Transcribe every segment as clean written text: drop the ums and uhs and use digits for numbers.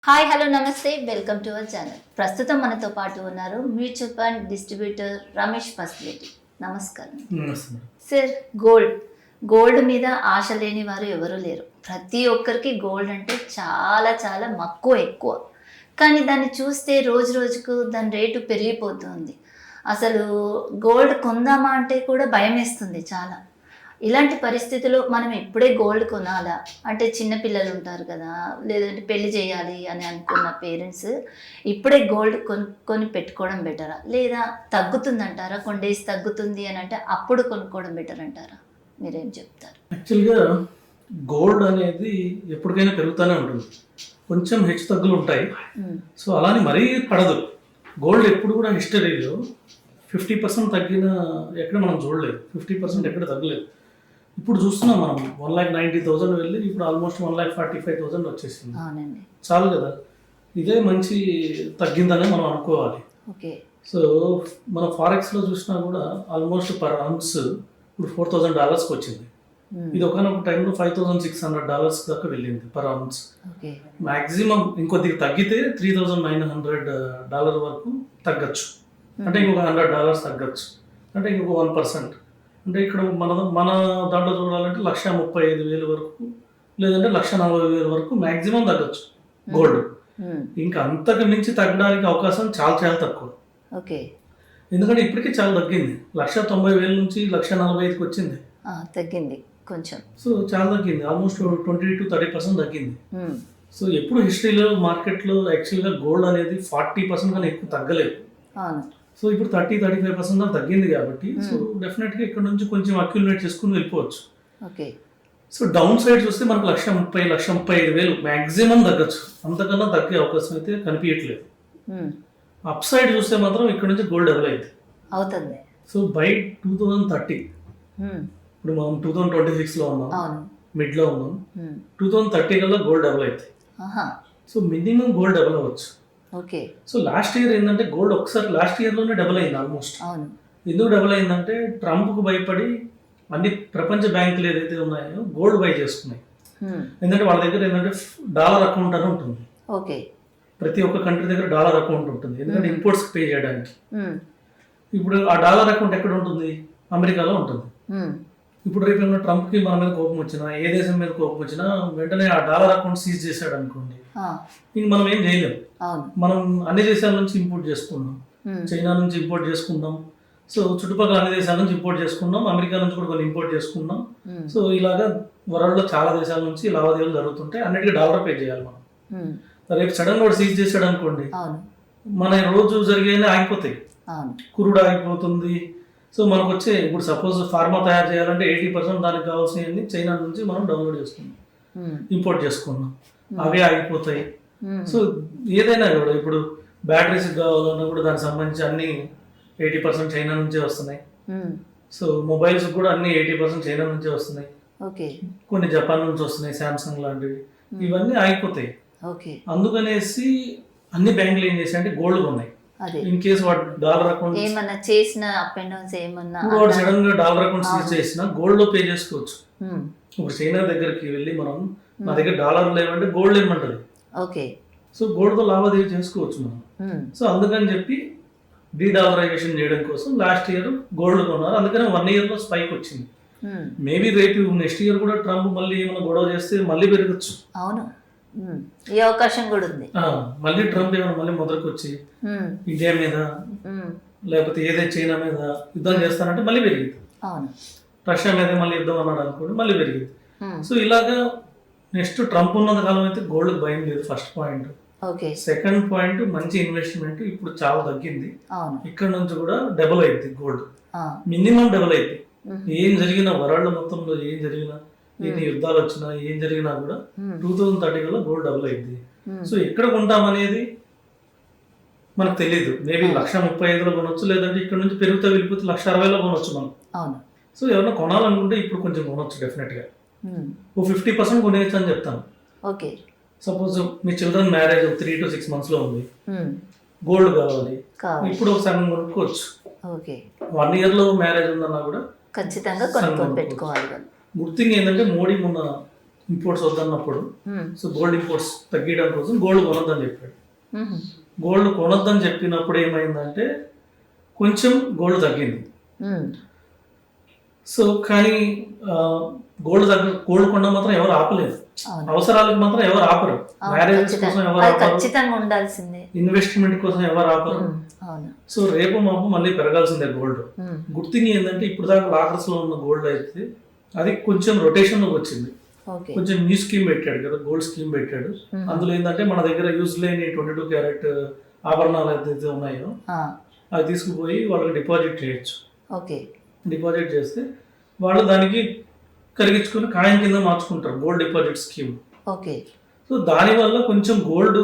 Hi hello నమస్తే welcome to our channel. ప్రస్తుతం మనతో పాటు ఉన్నారు మ్యూచువల్ ఫండ్ డిస్ట్రిబ్యూటర్ రమేష్ పస్లేటి. నమస్కారం సార్. గోల్డ్ మీద ఆశ లేని వారు ఎవరు లేరు. ప్రతి ఒక్కరికి గోల్డ్ అంటే చాలా చాలా మక్కువ ఎక్కువ. కానీ దాన్ని చూస్తే రోజు రోజుకు దాని రేటు పెరిగిపోతుంది. అసలు గోల్డ్ కొందామా అంటే కూడా భయం వేస్తుంది చాలా. ఇలాంటి పరిస్థితుల్లో మనం ఇప్పుడే గోల్డ్ కొనాలా అంటే చిన్నపిల్లలు ఉంటారు కదా, లేదంటే పెళ్లి చేయాలి అని అనుకున్న పేరెంట్స్ ఇప్పుడే గోల్డ్ కొని పెట్టుకోవడం బెటరా, లేదా తగ్గుతుందంటారా? కొన్ని డేస్ తగ్గుతుంది అని అంటే అప్పుడు కొనుక్కోవడం బెటర్ అంటారా? మీరేం చెప్తారు? యాక్చువల్గా గోల్డ్ అనేది ఎప్పటికైనా పెరుగుతూనే ఉంటుంది, కొంచెం హెచ్చు తగ్గులు ఉంటాయి. సో అలానే మరీ పడదు. గోల్డ్ ఎప్పుడు కూడా హిస్టరీలో 50% తగ్గిన ఎక్కడ మనం చూడలేదు, 50% ఎక్కడ తగ్గలేదు. ఇప్పుడు చూస్తున్నాం మనం 1,90,000 వెళ్ళి ఇప్పుడు ఆల్మోస్ట్ 1,45,000 వచ్చేసింది. చాలు కదా, ఇదే మంచి తగ్గిందని మనం అనుకోవాలి. సో మన ఫారెక్స్లో చూసినా కూడా ఆల్మోస్ట్ పర్ ఔన్స్ ఇప్పుడు $4,000 వచ్చింది. ఇది ఒకనొక టైంలో $5,600 దాకా వెళ్ళింది పర్ ఔన్స్. మ్యాక్సిమం ఇంకొద్దిగా తగ్గితే $3,900 వరకు తగ్గచ్చు, అంటే ఇంకొక $100 తగ్గచ్చు, అంటే ఇంకొక 1%. అంటే ఇక్కడ మన దాంట్లో చూడాలంటే 1,35,000 వరకు, లేదంటే 1,40,000 వరకు మ్యాక్సిమం తగ్గచ్చు గోల్డ్. ఇంకా అంతకు మించి తగ్గడానికి అవకాశం చాలా చాలా తక్కువ. ఎందుకంటే ఇప్పటికీ చాలా తగ్గింది. 1,90,000 నుంచి 1,45,000కి వచ్చింది, తగ్గింది కొంచెం. సో చాలా తగ్గింది, ఆల్మోస్ట్ 20-30% తగ్గింది. సో ఎప్పుడు హిస్టరీలో మార్కెట్లో యాక్చువల్గా గోల్డ్ అనేది 40% కన్నా ఎక్కువ తగ్గలేదు. సో ఇప్పుడు 30-35% దాకా తగ్గింది కాబట్టి సో డెఫినెట్గా ఇక్కడ నుంచి కొంచెం అక్యుములేట్ చేసుకుని వెళ్ళిపోవచ్చు. సో డౌన్ సైడ్ చూస్తే మనకు 1,30,000-1,35,000 మ్యాక్సిమం తగ్గచ్చు, అంతకన్నా తగ్గే అవకాశం అయితే కనిపించట్లేదు. అప్ సైడ్ చూస్తే మాత్రం ఇక్కడ నుంచి గోల్డ్ డబుల్ అవుతుంది. సో బై 2030, ఇప్పుడు మనం 2026లో ఉన్నాం, మిడ్లో ఉన్నాం, 2030 కల్లా గోల్డ్ డబుల్ అవుతుంది. సో మినిమం గోల్డ్ డబుల్ అవ్వచ్చు. సో లాస్ట్ ఇయర్ ఏంటంటే గోల్డ్ ఒకసారి లాస్ట్ ఇయర్లోనే డబుల్ అయింది ఆల్మోస్ట్. ఎందుకు డబుల్ అయిందంటే ట్రంప్కు భయపడి అన్ని ప్రపంచ బ్యాంకులు ఏదైతే ఉన్నాయో గోల్డ్ బై చేసుకున్నాయి. ఎందుకంటే వాళ్ళ దగ్గర ఏంటంటే డాలర్ అకౌంట్ అని ఉంటుంది. ప్రతి ఒక్క కంట్రీ దగ్గర డాలర్ అకౌంట్ ఉంటుంది, ఎందుకంటే ఇంపోర్ట్స్ పే చేయడానికి. ఇప్పుడు ఆ డాలర్ అకౌంట్ ఎక్కడ ఉంటుంది? అమెరికాలో ఉంటుంది. ఇప్పుడు రేపు ఏమైనా ట్రంప్కి మన మీద కోపం వచ్చినా, ఏ దేశం మీద కోపం వచ్చినా వెంటనే ఆ డాలర్ అకౌంట్ సీజ్ చేశాడు అనుకోండి, ఇంక మనం ఏం చేయలేము. మనం అన్ని దేశాల నుంచి ఇంపోర్ట్ చేసుకున్నాం, చైనా నుంచి ఇంపోర్ట్ చేసుకున్నాం, సో చుట్టుపక్కల అన్ని దేశాల నుంచి ఇంపోర్ట్ చేసుకున్నాం, అమెరికా నుంచి కూడా కొన్ని ఇంపోర్ట్ చేసుకున్నాం. సో ఇలాగా వరల్డ్లో చాలా దేశాల నుంచి లావాదేవీలు జరుగుతుంటాయి, అన్నిటికీ డాలర్ పే చేయాలి మనం. రేపు సడన్ గా సీజ్ చేశాడు అనుకోండి, మన రోజు జరిగేది ఆగిపోతాయి, కురుడు ఆగిపోతుంది. సో మనకు వచ్చే ఇప్పుడు సపోజ్ ఫార్మా తయారు చేయాలంటే 80% దానికి కావాల్సినవి చైనా నుంచి మనం డౌన్లోడ్ చేసుకున్నాం, ఇంపోర్ట్ చేసుకున్నాం, అవే ఆగిపోతాయి. సో ఏదైనా కూడా ఇప్పుడు బ్యాటరీస్ కావాలన్నా కూడా దానికి సంబంధించి అన్ని 80% చైనా నుంచే వస్తున్నాయి. సో మొబైల్స్ కూడా అన్ని 80% చైనా నుంచే వస్తున్నాయి, కొన్ని జపాన్ నుంచి వస్తున్నాయి, శాంసంగ్ లాంటివి, ఇవన్నీ ఆగిపోతాయి. అందుకనేసి అన్ని బ్యాంకులు ఏం చేశాయంటే గోల్డ్ ఉన్నాయి. ఇన్ కేసు వాడు డాలర్ అకౌంట్ ఏమన్నా చేసిన అప్ అండ్ డౌన్స్ ఏమన్నా వాడు సడన్ గా డాలర్ అకౌంట్ సీజ్ చేసినా గోల్డ్ లో పే చేసుకోవచ్చు. ఇప్పుడు చైనా దగ్గరికి వెళ్ళి మనం నా దగ్గర డాలర్ లేవంటే గోల్డ్ ఏమంటది, సో గోల్డ్ తో లావాదేవీ చేసుకోవచ్చు మనం. సో అందుకని చెప్పి డీడాలరైజేషన్ చేయడం కోసం లాస్ట్ ఇయర్ గోల్డ్ కొన్నారు, అందుకని 1 year లో స్పైక్ వచ్చింది. మేబీ రేపు నెక్స్ట్ ఇయర్ కూడా ట్రంప్ మళ్ళీ ఏమైనా గొడవ చేస్తే మళ్ళీ పెరగచ్చు. అవును, ఈ అవకాశం కూడా ఉంది. మళ్ళీ ట్రంప్ ఏమైనా మళ్ళీ మొదలుకు వచ్చి ఇండియా మీద లేకపోతే ఏదైతే చైనా మీద యుద్ధం చేస్తానంటే మళ్ళీ పెరిగింది, రష్యా మీద మళ్ళీ యుద్ధం అన్నాడు అనుకోండి మళ్ళీ పెరిగింది. సో ఇలాగా నెక్స్ట్ ట్రంప్ ఉన్నంత కాలం అయితే గోల్డ్ భయం లేదు, ఫస్ట్ పాయింట్. సెకండ్ పాయింట్, మంచి ఇన్వెస్ట్మెంట్ ఇప్పుడు చాలా తగ్గింది, ఇక్కడ నుంచి కూడా డబుల్ అయింది గోల్డ్, మినిమం డబుల్ అయింది. ఏం జరిగినా వరల్డ్ మొత్తంలో ఏం జరిగినా, ఎన్ని యుద్ధాలు వచ్చినా ఏం జరిగినా కూడా 2030 కల్లా గోల్డ్ డబుల్ అయింది. సో ఎక్కడ కొంటామనేది మనకు తెలియదు. మేబీ 1,35,000లో కొనొచ్చు, లేదంటే ఇక్కడ నుంచి పెరుగుతా వెళ్ళిపోతే 1,60,000లో కొనొచ్చు మనం. సో ఎవరైనా కొనాలనుకుంటే ఇప్పుడు కొంచెం కొనొచ్చు డెఫినెట్ గా, 50% కొనేయచ్చు అని చెప్తాను. Suppose me children marriage 3 to 6 months లో ఉంది, గోల్డ్ కావాలి, ఇప్పుడు ఒక సగం కొనుక్కోవచ్చు. 1 year లో మ్యారేజ్ ఉందన్నా కూడా ఖచ్చితంగా కొనుక్కొని పెట్టుకోవాలి. గుడ్ థింగ్ ఏంటంటే మోడీ మొన్న ఇంపోర్ట్స్ వద్దన్నప్పుడు సో గోల్డ్ ఇంపోర్ట్స్ తగ్గించడం కోసం గోల్డ్ కొనొద్దని చెప్పాడు. గోల్డ్ కొనొద్దని చెప్పినప్పుడు ఏమైందంటే కొంచెం గోల్డ్ తగ్గింది. సో కానీ గోల్డ్ కొనడం మాత్రం ఎవరు ఆపలేదు. అవసరాలకు మాత్రం ఎవరు ఆపరు. మ్యారేజెస్ కోసం ఎవరు ఆపరు, ఇన్వెస్ట్మెంట్ కోసం ఎవరు ఆపరు. సో రేపు మాపు మళ్ళీ పెరగాల్సిందే గోల్డ్. గుడ్ థింగ్ ఏంటంటే ఇప్పుడు దాకా లాకర్స్ లో ఉన్న గోల్డ్ అయితే అది కొంచెం రొటేషన్ లోకి వచ్చింది. కొంచెం న్యూ స్కీమ్ పెట్టాడు కదా, గోల్డ్ స్కీమ్ పెట్టాడు. అందులో ఏంటంటే మన దగ్గర యూజ్ లేని 22 క్యారెట్ ఆభరణాలు ఏదైతే ఉన్నాయో అవి తీసుకుపోయి వాళ్ళకి డిపాజిట్ చేయొచ్చు. డిపాజిట్ చేస్తే వాళ్ళు దానికి కలిగించుకుని కాయిన్ కింద మార్చుకుంటారు, గోల్డ్ డిపాజిట్ స్కీమ్. సో దానివల్ల కొంచెం గోల్డ్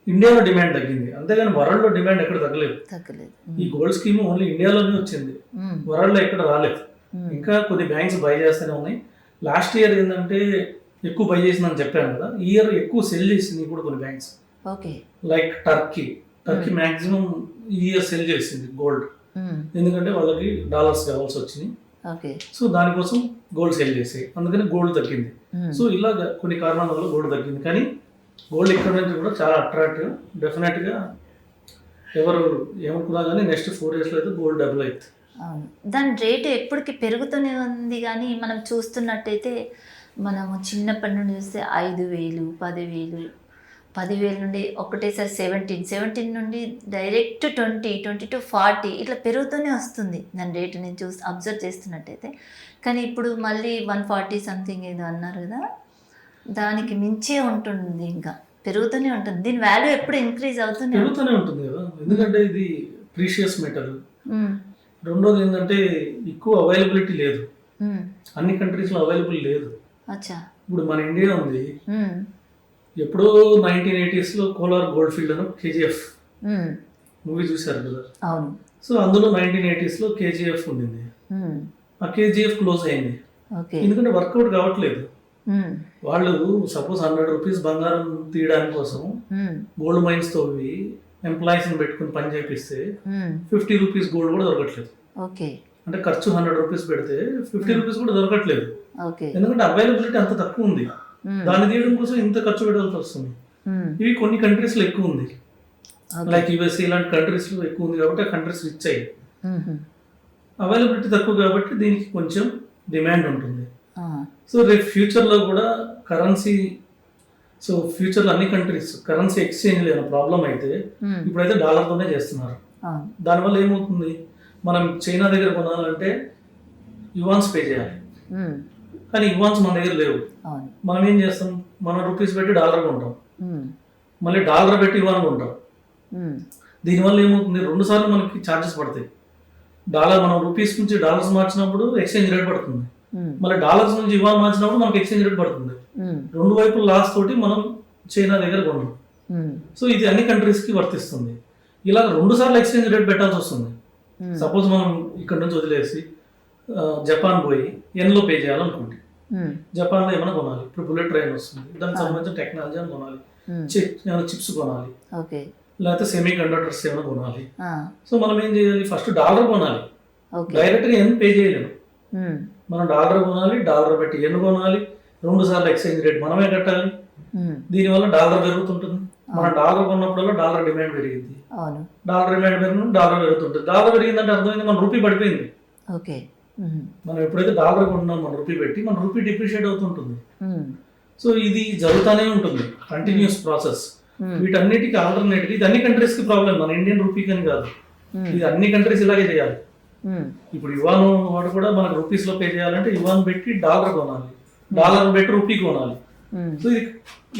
ఇండియాలో డిమాండ్ తగ్గింది, అంతేగాని వరల్డ్ లో డిమాండ్ ఎక్కడ తగ్గలేదు. ఈ గోల్డ్ స్కీమ్ ఓన్లీ ఇండియాలోనే వచ్చింది, వరల్డ్ లో ఎక్కడ రాలేదు. ఇంకా కొన్ని బ్యాంక్స్ బై చేస్తూనే ఉన్నాయి. లాస్ట్ ఇయర్ ఏంటంటే ఎక్కువ బై చేసిందని చెప్పాను కదా, ఈ ఇయర్ ఎక్కువ సెల్ చేసింది కూడా కొన్ని బ్యాంక్స్. లైక్ టర్కీ మాక్సిమం ఈ ఇయర్ సెల్ చేసింది గోల్డ్, ఎందుకంటే వాళ్ళకి డాలర్స్ కావాల్సి వచ్చినాయి. సో దానికోసం గోల్డ్ సేల్ చేసాయి, అందుకని గోల్డ్ తగ్గింది. సో ఇలా కొన్ని కారణాల వల్ల గోల్డ్ తగ్గింది. కానీ గోల్డ్ ఇక్కడ నుంచి కూడా చాలా అట్రాక్టివ్. డెఫినెట్గా ఎవరు ఏమనుకున్నా కానీ నెక్స్ట్ 4 years అయితే గోల్డ్ డబుల్ అవుతుంది. దాని రేటు ఎప్పటికీ పెరుగుతూనే ఉంది. కానీ మనం చూస్తున్నట్టయితే మనము చిన్నప్పటి నుండి చూస్తే 5,000, 10,000 నుండి ఒకటేసారి 17 నుండి డైరెక్ట్ 20 to 40 ఇట్లా పెరుగుతూనే వస్తుంది దాని రేటు. నేను అబ్జర్వ్ చేస్తున్నట్టయితే. కానీ ఇప్పుడు మళ్ళీ 140 సంథింగ్ ఏదో అన్నారు కదా, దానికి మించే ఉంటుంది, ఇంకా పెరుగుతూనే ఉంటుంది. దీని వాల్యూ ఎప్పుడు ఇంక్రీజ్ పెరుగుతూనే ఉంటుంది కదా, ఎందుకంటే ఇది ప్రీషియస్ మెటల్. రెండోది ఏంటంటే ఎక్కువ అవైలబిలిటీ లేదు, అన్ని కంట్రీస్లో అవైలబుల్ లేదు. ఇప్పుడు మన ఇండియా ఉంది, ఎప్పుడో 1980s కోలార్ గోల్డ్ ఫీల్డ్ అని KGF మూవీ చూశారు కదా. సో అందులో 1980s KGF ఉండింది. ఆ KGF క్లోజ్ అయింది, ఎందుకంటే వర్కౌట్ కావట్లేదు. వాళ్ళు సపోజ్ 100 రూపీస్ బంగారం తీయడానికి కోసం గోల్డ్ మైన్స్ తోవి ఎంప్లాయీస్ పెట్టుకుని పని చేపిస్తే 50 రూపీస్ గోల్డ్ కూడా దొరకట్లేదు. అంటే ఖర్చు 100 రూపీస్ పెడితే 50 రూపీస్ కూడా దొరకట్లేదు, ఎందుకంటే అవైలబిలిటీ అంత తక్కువ ఉంది. దాన్ని తీయడం కోసం ఇంత ఖర్చు పెట్టాల్సి వస్తుంది. ఇవి కొన్ని కంట్రీస్ లో ఎక్కువ ఉంది, లైక్ USA ఇలాంటి కంట్రీస్ లో ఎక్కువ ఉంది కాబట్టి ఆ కంట్రీస్ రిచ్ అయ్యాయి. అవైలబిలిటీ తక్కువ కాబట్టి దీనికి కొంచెం డిమాండ్ ఉంటుంది. సో రేపు ఫ్యూచర్లో కూడా కరెన్సీ, సో ఫ్యూచర్లో అన్ని కంట్రీస్ కరెన్సీ ఎక్స్చేంజ్ లేని ప్రాబ్లం అయితే ఇప్పుడైతే డాలర్తోనే చేస్తున్నారు. దానివల్ల ఏమవుతుంది, మనం చైనా దగ్గర కొనాలంటే యువాన్స్ పే చేయాలి, కానీ యువాన్స్ మన దగ్గర లేవు. మనం ఏం చేస్తాం, మన రూపీస్ పెట్టి డాలర్ కొంటాం, మళ్ళీ డాలర్ పెట్టి యువాన్ కొంటాం. దీనివల్ల ఏమవుతుంది, 2 సార్లు మనకి ఛార్జెస్ పడతాయి. డాలర్ మనం రూపీస్ నుంచి డాలర్స్ మార్చినప్పుడు ఎక్స్చేంజ్ రేట్ పడుతుంది, మళ్ళీ డాలర్స్ నుంచి యువాన్ మార్చినప్పుడు మనకి ఎక్స్చేంజ్ రేట్ పడుతుంది. 2 వైపుల లాస్ తోటి మనం చైనా దగ్గర కొన్నాం. సో ఇది అన్ని కంట్రీస్ కి వర్తిస్తుంది. ఇలా 2 సార్లు ఎక్స్చేంజ్ రేట్ పెట్టాల్సి వస్తుంది. సపోజ్ మనం ఇక్కడ నుంచి వదిలేసి జపాన్ పోయి ఎన్లో పే చేయాలనుకుంటే జపాన్లో ఏమైనా కొనాలి, ఇప్పుడు బుల్లెట్ ట్రైన్ వస్తుంది, దానికి సంబంధించిన టెక్నాలజీ అని కొనాలి, చిప్స్ కొనాలి, లేకపోతే సెమీ కండక్టర్స్ ఏమైనా కొనాలి. సో మనం ఏం చేయాలి, ఫస్ట్ డాలర్ కొనాలి, డైరెక్ట్ గా ఎన్ పే చేయలేము. మనం డాలర్ కొనాలి, డాలర్ పెట్టి ఎన్ కొనాలి, 2 సార్లు ఎక్స్చేంజ్ రేట్ మనమే కట్టాలి. దీనివల్ల డాలర్ పెరుగుతుంటుంది. మనం డాలర్ కొన్నప్పుడల్లా డాలర్ డిమాండ్ పెరిగింది, డాలర్ డిమాండ్ పెరిగింది, డాలర్ పెరుగుతుంటుంది. డాలర్ పెరిగిందంటే అర్థమైంది మన రూపీ పడిపోయింది. మనం ఎప్పుడైతే డాలర్ కొంటున్నాం మన రూపీ పెట్టి, మన రూపీ డిప్రిషియేట్ అవుతుంటుంది. సో ఇది జరుగుతూనే ఉంటుంది, కంటిన్యూస్ ప్రాసెస్. వీటన్నిటికీ ఆల్టర్నేటివ్, ఇది అన్ని కంట్రీస్ కి ప్రాబ్లం, మన ఇండియన్ రూపీకి అని కాదు, ఇది అన్ని కంట్రీస్ ఇలాగే చేయాలి. ఇప్పుడు యువాన్ వాడు కూడా మనకు రూపీస్ లో పే చేయాలంటే యువాన్ పెట్టి డాలర్ కొనాలి, డాలర్ పెట్టి రూపీ కొనాలి. సో ఇది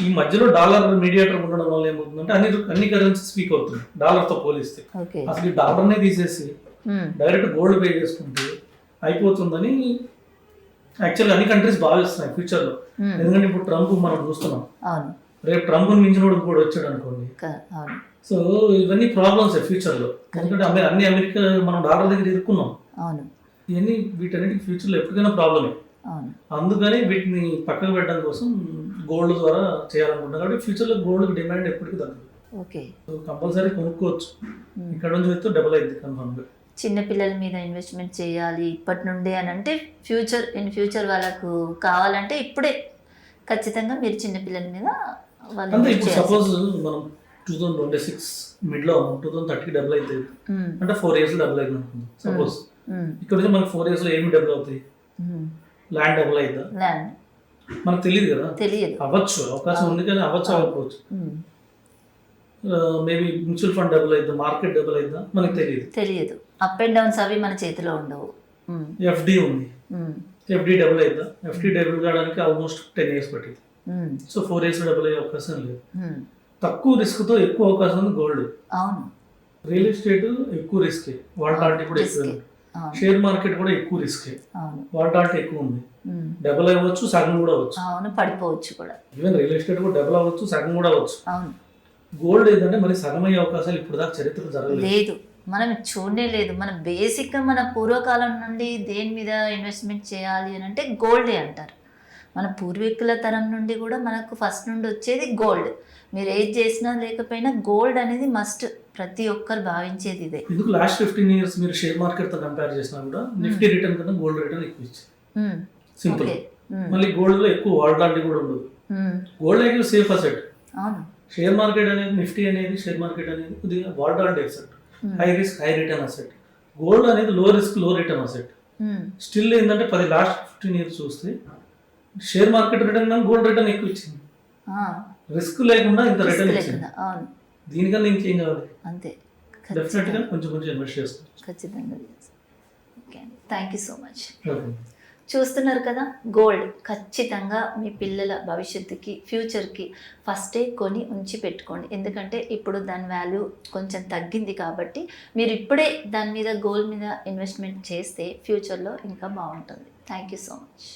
ఈ మధ్యలో డాలర్ మీడియేటర్ ఉండడం వల్ల ఏమవుతుందంటే అన్ని కరెన్సీస్ వీక్ అవుతుంది డాలర్ తో పోలిస్తే. అసలు ఈ డాలర్ నే తీసేసి డైరెక్ట్ గోల్డ్ పే చేసుకుంటే అయిపోతుందని యాక్చువల్లీ అన్ని కంట్రీస్ భావిస్తున్నాయి ఫ్యూచర్ లో. ఎందుకంటే ఇప్పుడు ట్రంప్ మనం చూస్తున్నాం, రేపు ట్రంప్ మించినోడు కూడా వచ్చాడు అనుకోండి. సో ఇవన్నీ ప్రాబ్లమ్స్ ఫ్యూచర్ లో, ఎందుకంటే అన్ని అమెరికా మనం డాలర్ దగ్గర ఇరుక్కున్నాం. ఇవన్నీ వీటన్నిటికి ఫ్యూచర్ లో ఎప్పటికైనా ప్రాబ్లమే. అందుకని వీటిని పక్కకు పెట్టడం కోసం గోల్డ్ ద్వారా చేయాలనుకుంటున్నాం. కాబట్టి ఫ్యూచర్ లో గోల్డ్ డిమాండ్ ఎప్పటికీ తగ్గదు, కంపల్సరీ కొనుక్కోవచ్చు. ఇక్కడ నుంచి అయితే డబుల్ అయింది కన్ఫర్మ్ గా. చిన్నపిల్లల మీద ఇన్వెస్ట్మెంట్ చేయాలి ఇప్పటి నుండే అని అంటే ఫ్యూచర్ వాళ్ళకు కావాలంటే ఇప్పుడే ఖచ్చితంగా మీరు చిన్నపిల్లల మీద వాళ్ళు అంటే invest ఇప్పుడు చేయాల్సి- సపోజ్ మనం 2026 మిడ్లో 2030 డబుల్ అవుతుంది ఉమ్, అంటే 4 years డబుల్ అయింది అనుకుందాం సపోజ్. ఉమ్, ఇక్కడ నుంచి మనకి 4 years లో ఏమి డబుల్ అవుతాయి? ఉమ్. ల్యాండ్ డబుల్ అవుతుందా? ల్యాండ్ మనకు తెలియదు కదా. తెలియదు. అవ్వచ్చు, అవకాశం ఉంది కానీ అవ్వచ్చు అవ్వకపోవచ్చు. ఉమ్, మేబీ మ్యూచువల్ ఫండ్ డబుల్ అవుతుందా, మార్కెట్ డబుల్ అవుతుందా మనకు తెలియదు. తెలియదు. అప్ అండ్ డౌన్స్ అవి మన చేతిలో ఉండవు. ఉమ్, ఎఫ్డి ఉంది, ఉమ్, ఎఫ్డి డబుల్ అవుతుందా? ఎఫ్డి డబుల్ కావడానికి ఆల్మోస్ట్ 10 years పట్టింది. ఉమ్, సో 4 years డబుల్ అయ్యే అవకాశం లేదు. ఉమ్. తక్కువ రిస్క్తో ఎక్కువ అవకాశం ఉంది గోల్డ్. అవును. రియల్ ఎస్టేట్ ఎక్కువ రిస్క్, వాల్టాలిటీ కూడా ఎక్కువ. Risky. అవును. షేర్ మార్కెట్ కూడా ఎక్కువ రిస్క్, అవును. వాల్టాలిటీ ఎక్కువ ఉంది. ఉమ్, డబుల్ అవ్వచ్చు, సగం కూడా అవ్వచ్చు. అవును, పడిపోవచ్చు కూడా. ఈవెన్ రియల్ ఎస్టేట్ కూడా డబుల్ అవ్వచ్చు, సగం కూడా అవ్వచ్చు. అవును. గోల్డ్ ఏంటంటే మరి సగం అయ్యే అవకాశాలు ఇప్పుడు దాకా చరిత్ర జరగలేదు. లేదు, మనం చూడనే లేదు. మన బేసిక్గా మన పూర్వకాలం నుండి దేని మీద ఇన్వెస్ట్మెంట్ చేయాలి అని అంటే గోల్డే అంటారు. మన పూర్వీకుల తరం నుండి కూడా మనకు ఫస్ట్ నుండి వచ్చేది గోల్డ్. మీరు ఏది చేసినా లేకపోయినా గోల్డ్ అనేది మస్ట్, ప్రతి ఒక్కరు భావించేది ఇదే. ఎందుకు లాస్ట్ 15 years మీరు షేర్ మార్కెట్ తో కంపేర్ చేసినా కూడా నిఫ్టీ రిటర్న్ కన్నా గోల్డ్ రిటర్న్ ఎక్కువ ఇచ్చింది. ఉమ్, సింపుల్. ఓకే. ఉమ్, మళ్ళీ గోల్డ్ లో ఎక్కువ వాల్టాలిటీ కూడా ఉండదు. ఉమ్, గోల్డ్ అనేది సేఫ్ అసెట్. అవును. షేర్ మార్కెట్ అనేది, నిఫ్టీ అనేది, షేర్ మార్కెట్ అనేది కొద్దిగా volatility asset, high risk high return asset. Gold అనేది లో రిస్క్ లో రిటర్న్ అసెట్. ఉమ్, స్టిల్ ఏంటంటే లాస్ట్ 15 years చూస్తే షేర్ మార్కెట్ రిటర్న్ కన్నా గోల్డ్ రిటర్న్ ఎక్కువ ఇచ్చింది. ఆ, రిస్క్ లేకుండా ఇంత risk రిటర్న్ ఇచ్చింది. లేకుండా. అవును, దీనికన్నా ఇంకేం కావాలి? అంతే. డెఫినెట్ గా కొంచెం కొంచెం ఇన్వెస్ట్ చేస్తాం. ఖచ్చితంగా. ఓకే అండి, thank you so much. Okay. చూస్తున్నారు కదా, గోల్డ్ ఖచ్చితంగా మీ పిల్లల భవిష్యత్తుకి, ఫ్యూచర్కి ఫస్టే కొని ఉంచి పెట్టుకోండి. ఎందుకంటే ఇప్పుడు దాని వాల్యూ కొంచెం తగ్గింది కాబట్టి మీరు ఇప్పుడే దాని మీద, గోల్డ్ మీద ఇన్వెస్ట్మెంట్ చేస్తే ఫ్యూచర్లో ఇంకా బాగుంటుంది. Thank you so much.